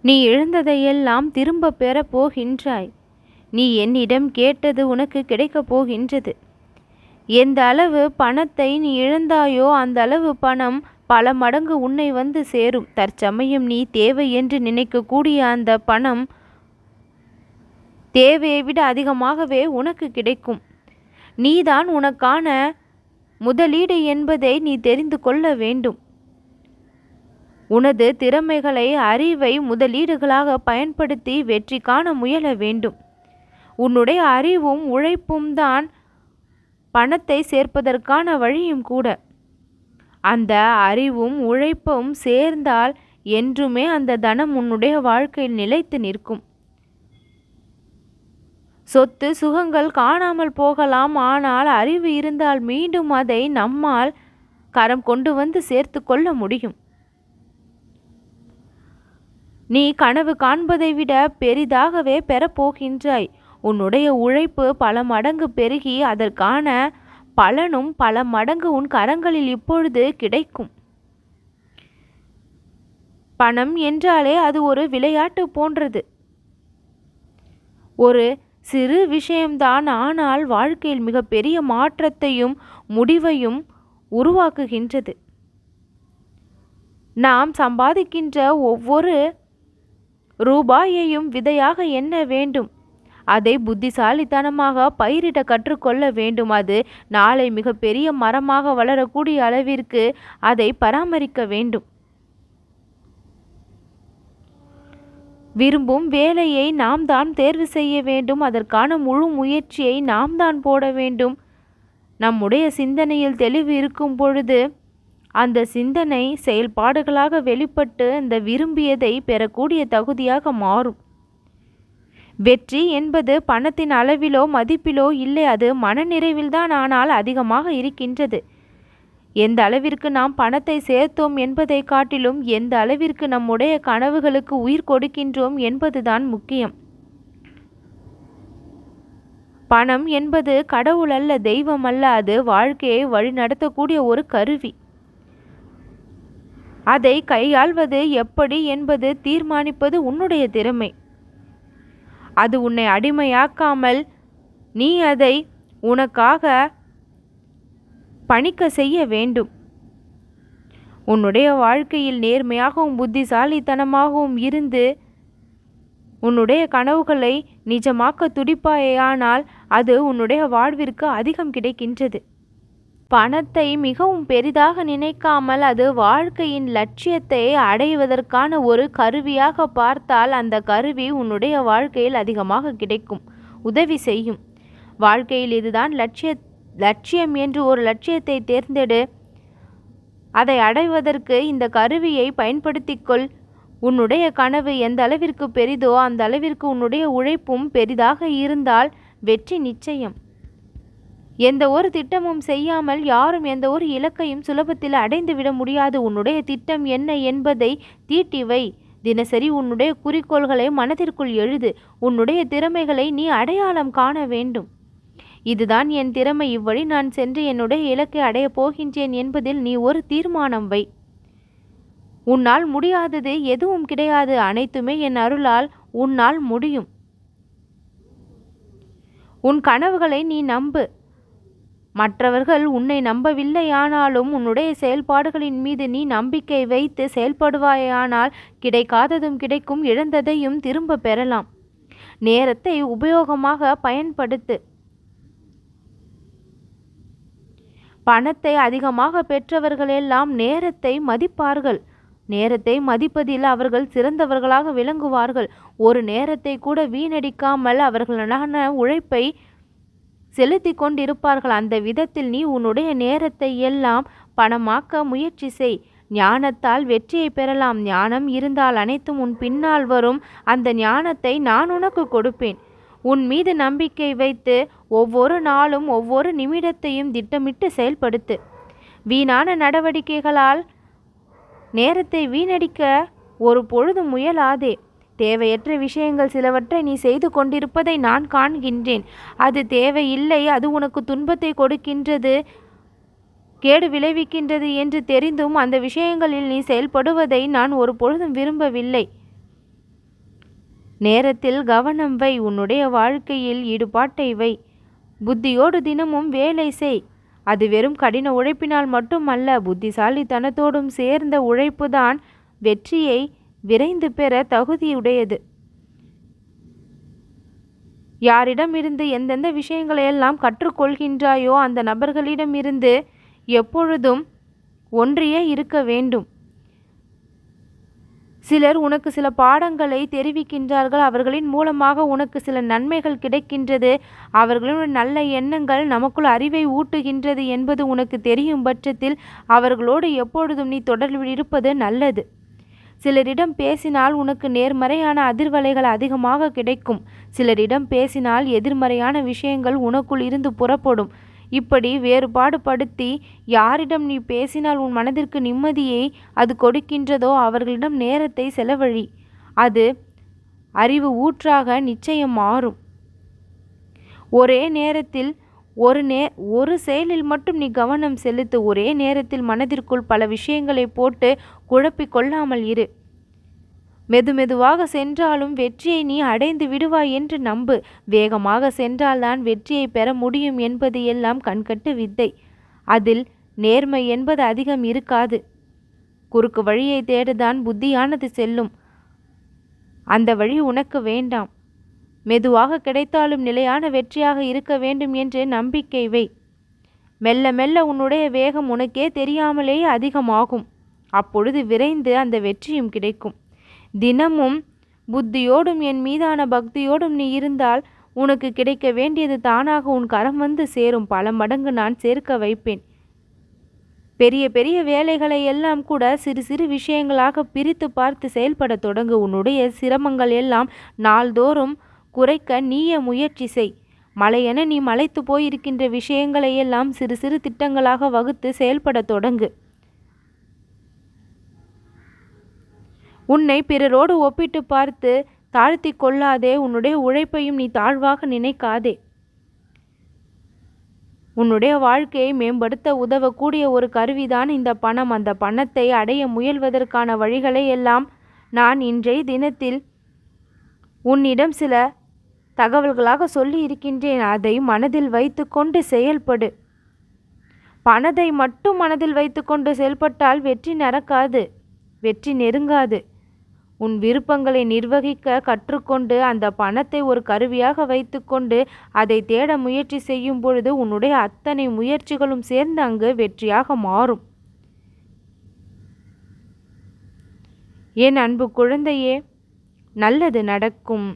நீ இழந்ததையெல்லாம் திரும்ப பெறப் போகின்றாய். நீ என்னிடம் கேட்டது உனக்கு கிடைக்கப் போகின்றது. எந்த அளவு பணத்தை நீ இழந்தாயோ அந்த அளவு பணம் பல மடங்கு உன்னை வந்து சேரும். தற்சமயம் நீ தேவை என்று நினைக்கக்கூடிய அந்த பணம் தேவையை விட அதிகமாகவே உனக்கு கிடைக்கும். நீதான் உனக்கான முதலீடு என்பதை நீ தெரிந்து கொள்ள வேண்டும். உனது திறமைகளை, அறிவை முதலீடுகளாக பயன்படுத்தி வெற்றி காண முயல வேண்டும். உன்னுடைய அறிவும் உழைப்பும் தான் பணத்தை சேர்ப்பதற்கான வழியும் கூட. அந்த அறிவும் உழைப்பும் சேர்ந்தால் என்றுமே அந்த தனம் உன்னுடைய வாழ்க்கையில் நிலைத்து நிற்கும். சொத்து சுகங்கள் காணாமல் போகலாம், ஆனால் அறிவு இருந்தால் மீண்டும் அதை நம்மால் கரம் கொண்டு வந்து சேர்த்து கொள்ள முடியும். நீ கனவு காண்பதை விட பெரிதாகவே பெறப்போகின்றாய். உன்னுடைய உழைப்பு பல மடங்கு பெருகி அதற்கான பலனும் பல மடங்கு உன் கரங்களில் இப்பொழுது கிடைக்கும். பணம் என்றாலே அது ஒரு விளையாட்டு போன்றது. ஒரு சிறு விஷயம்தான், ஆனால் வாழ்க்கையில் மிகப்பெரிய மாற்றத்தையும் முடிவையும் உருவாக்குகின்றது. நாம் சம்பாதிக்கின்ற ஒவ்வொரு ரூபாயையும் விதையாக எண்ண வேண்டும். அதை புத்திசாலித்தனமாக பயிரிட கற்றுக்கொள்ள வேண்டும். அது நாளை மிகப்பெரிய மரமாக வளரக்கூடிய அளவிற்கு அதை பராமரிக்க வேண்டும். விரும்பும் வேலையை நாம் தான் தேர்வு செய்ய வேண்டும். அதற்கான முழு முயற்சியை நாம் தான் போட வேண்டும். நம்முடைய சிந்தனையில் தெளிவு இருக்கும் பொழுது அந்த சிந்தனை செயல்பாடுகளாக வெளிப்பட்டு அந்த விரும்பியதை பெறக்கூடிய தகுதியாக மாறும். வெற்றி என்பது பணத்தின் அளவிலோ மதிப்பிலோ இல்லை, அது மனநிறைவில்தான் ஆனால் அதிகமாக இருக்கின்றது. எந்த அளவிற்கு நாம் பணத்தை சேர்த்தோம் என்பதை காட்டிலும் எந்த அளவிற்கு நம்முடைய கனவுகளுக்கு உயிர் கொடுக்கின்றோம் என்பதுதான் முக்கியம். பணம் என்பது கடவுள் அல்ல, தெய்வம் அல்ல. அது வாழ்க்கையை வழிநடத்தக்கூடிய ஒரு கருவி. அதை கையாள்வது எப்படி என்பது தீர்மானிப்பது உன்னுடைய திறமை. அது உன்னை அடிமையாக்காமல் நீ அதை உனக்காக பணிக்க செய்ய வேண்டும். உன்னுடைய வாழ்க்கையில் நேர்மையாகவும் புத்திசாலித்தனமாகவும் இருந்து உன்னுடைய கனவுகளை நிஜமாக்க துடிப்பாயானால் அது உன்னுடைய வாழ்விற்கு அதிகம் கிடைக்கின்றது. பணத்தை மிகவும் பெரிதாக நினைக்காமல் அது வாழ்க்கையின் லட்சியத்தை அடைவதற்கான ஒரு கருவியாக பார்த்தால் அந்த கருவி உன்னுடைய வாழ்க்கையில் அதிகமாக கிடைக்கும், உதவி செய்யும். வாழ்க்கையில் இதுதான் லட்சியம் என்று ஒரு லட்சியத்தை தேர்ந்தெடு. அதை அடைவதற்கு இந்த கருவியை பயன்படுத்திக்கொள். உன்னுடைய கனவு எந்த அளவிற்கு பெரிதோ அந்த அளவிற்கு உன்னுடைய உழைப்பும் பெரிதாக இருந்தால் வெற்றி நிச்சயம். எந்த ஒரு திட்டமும் செய்யாமல் யாரும் எந்த ஒரு இலக்கையும் சுலபத்தில் அடைந்துவிட முடியாது. உன்னுடைய திட்டம் என்ன என்பதை தீட்டி வை. தினசரி உன்னுடைய குறிக்கோள்களை மனதிற்குள் எழுது. உன்னுடைய திறமைகளை நீ அடையாளம் காண வேண்டும். இதுதான் என் திறமை, இவ்வழி நான் சென்று என்னுடைய இலக்கை அடையப் போகின்றேன் என்பதில் நீ ஒரு தீர்மானம் வை. உன்னால் முடியாதது எதுவும் கிடையாது, அனைத்துமே என் அருளால் உன்னால் முடியும். உன் கனவுகளை நீ நம்பு. மற்றவர்கள் உன்னை நம்பவில்லையானாலும் உன்னுடைய செயல்பாடுகளின் மீது நீ நம்பிக்கை வைத்து செயல்படுவாயானால் கிடைக்காததும் கிடைக்கும், இழந்ததையும் திரும்ப பெறலாம். நேரத்தை உபயோகமாக பயன்படுத்து. பணத்தை அதிகமாக பெற்றவர்கள் எல்லாம் நேரத்தை மதிப்பார்கள். நேரத்தை மதிப்பதில் அவர்கள் சிறந்தவர்களாக விளங்குவார்கள். ஒரு நேரத்தை கூட வீணடிக்காமல் அவர்களான உழைப்பை செலுத்தி கொண்டிருப்பார்கள். அந்த விதத்தில் நீ உன்னுடைய நேரத்தை எல்லாம் பணமாக்க முயற்சி செய். ஞானத்தால் வெற்றியை பெறலாம். ஞானம் இருந்தால் அனைத்தும் உன் பின்னால் வரும். அந்த ஞானத்தை நான் உனக்கு கொடுப்பேன். உன் மீது நம்பிக்கை வைத்து ஒவ்வொரு நாளும் ஒவ்வொரு நிமிடத்தையும் திட்டமிட்டு செயல்படுத்து. வீணான நடவடிக்கைகளால் நேரத்தை வீணடிக்க ஒரு பொழுது முயலாதே. தேவையற்ற விஷயங்கள் சிலவற்றை நீ செய்து கொண்டிருப்பதை நான் காண்கின்றேன். அது தேவையில்லை, அது உனக்கு துன்பத்தை கொடுக்கின்றது, கேடு விளைவிக்கின்றது என்று தெரிந்தும் அந்த விஷயங்களில் நீ செயல்படுவதை நான் ஒரு பொழுதும் விரும்பவில்லை. நேரத்தில் கவனம் வை. உன்னுடைய வாழ்க்கையில் ஈடுபாட்டை வை. புத்தியோடு தினமும் வேலை செய். அது வெறும் கடின உழைப்பினால் மட்டுமல்ல, புத்திசாலித்தனத்தோடும் சேர்ந்த உழைப்புதான் வெற்றியை விரைந்து பெற தகுதியுடையது. யாரிடமிருந்து எந்தெந்த விஷயங்களையெல்லாம் கற்றுக்கொள்கின்றாயோ அந்த நபர்களிடமிருந்து எப்பொழுதும் ஒன்றியே இருக்க வேண்டும். சிலர் உனக்கு சில பாடங்களை தெரிவிக்கின்றார்கள். அவர்களின் மூலமாக உனக்கு சில நன்மைகள் கிடைக்கின்றது. அவர்களுடைய நல்ல எண்ணங்கள் நமக்குள் அறிவை ஊட்டுகின்றது என்பது உனக்கு தெரியும் பட்சத்தில் அவர்களோடு எப்பொழுதும் நீ தொடர்பில் இருப்பது நல்லது. சிலரிடம் பேசினால் உனக்கு நேர்மறையான அதிர்வலைகள் அதிகமாக கிடைக்கும். சிலரிடம் பேசினால் எதிர்மறையான விஷயங்கள் உனக்குள் இருந்து புறப்படும். இப்படி வேறுபாடு படுத்தி யாரிடம் நீ பேசினால் உன் மனதிற்கு நிம்மதியை அது கொடுக்கின்றதோ அவர்களிடம் நேரத்தை செலவழி. அது அறிவு ஊற்றாக நிச்சயம் மாறும். ஒரே நேரத்தில் ஒரு செயலில் மட்டும் நீ கவனம் செலுத்து. ஒரே நேரத்தில் மனதிற்குள் பல விஷயங்களை போட்டு குழப்பிக் கொள்ளாமல் இரு. மெதுமெதுவாக சென்றாலும் வெற்றியை நீ அடைந்து விடுவாய் என்று நம்பு. வேகமாக சென்றால்தான் வெற்றியை பெற முடியும் என்பது எல்லாம் கண்கட்டு வித்தை. அதில் நேர்மை என்பது அதிகம் இருக்காது. குறுக்கு வழியை தேடுதான் புத்தியானது செல்லும். அந்த வழி உனக்கு வேண்டாம். மெதுவாக கிடைத்தாலும் நிலையான வெற்றியாக இருக்க வேண்டும் என்று நம்பிக்கை வை. மெல்ல மெல்ல உன்னுடைய வேகம் உனக்கே தெரியாமலேயே அதிகமாகும். அப்பொழுது விரைந்து அந்த வெற்றியும் கிடைக்கும். தினமும் புத்தியோடும் என் மீதான பக்தியோடும் நீ இருந்தால் உனக்கு கிடைக்க வேண்டியது தானாக உன் கரம் வந்து சேரும். பல மடங்கு நான் சேர்க்க வைப்பேன். பெரிய பெரிய வேலைகளை எல்லாம் கூட சிறு சிறு விஷயங்களாக பிரித்து பார்த்து செயல்பட தொடங்கு. உன்னுடைய சிரமங்கள் எல்லாம் நாள்தோறும் குறைக்க நீயே முயற்சி செய். மலையென நீ மலைத்து போயிருக்கின்ற விஷயங்களை எல்லாம் சிறு சிறு திட்டங்களாக வகுத்து செயல்பட தொடங்கு. உன்னை பிறரோடு ஒப்பிட்டு பார்த்து தாழ்த்தி கொள்ளாதே. உன்னுடைய உழைப்பையும் நீ தாழ்வாக நினைக்காதே. உன்னுடைய வாழ்க்கையை மேம்படுத்த உதவக்கூடிய ஒரு கருவிதான் இந்த பணம். அந்த பணத்தை அடைய முயல்வதற்கான வழிகளை எல்லாம் நான் இன்றைய தினத்தில் உன்னிடம் சில தகவல்களாக சொல்லி இருக்கின்றேன். அதை மனதில் வைத்துக்கொண்டு செயல்படு. பணத்தை மட்டும் மனதில் வைத்துக்கொண்டு செயல்பட்டால் வெற்றி நடக்காது, வெற்றி நெருங்காது. உன் விருப்பங்களை நிர்வகிக்க கற்றுக்கொண்டு அந்த பணத்தை ஒரு கருவியாக வைத்துக்கொண்டு அதை தேட முயற்சி செய்யும் பொழுது உன்னுடைய அத்தனை முயற்சிகளும் சேர்ந்து அங்கு வெற்றியாக மாறும். என் அன்பு குழந்தையே, நல்லது நடக்கும்.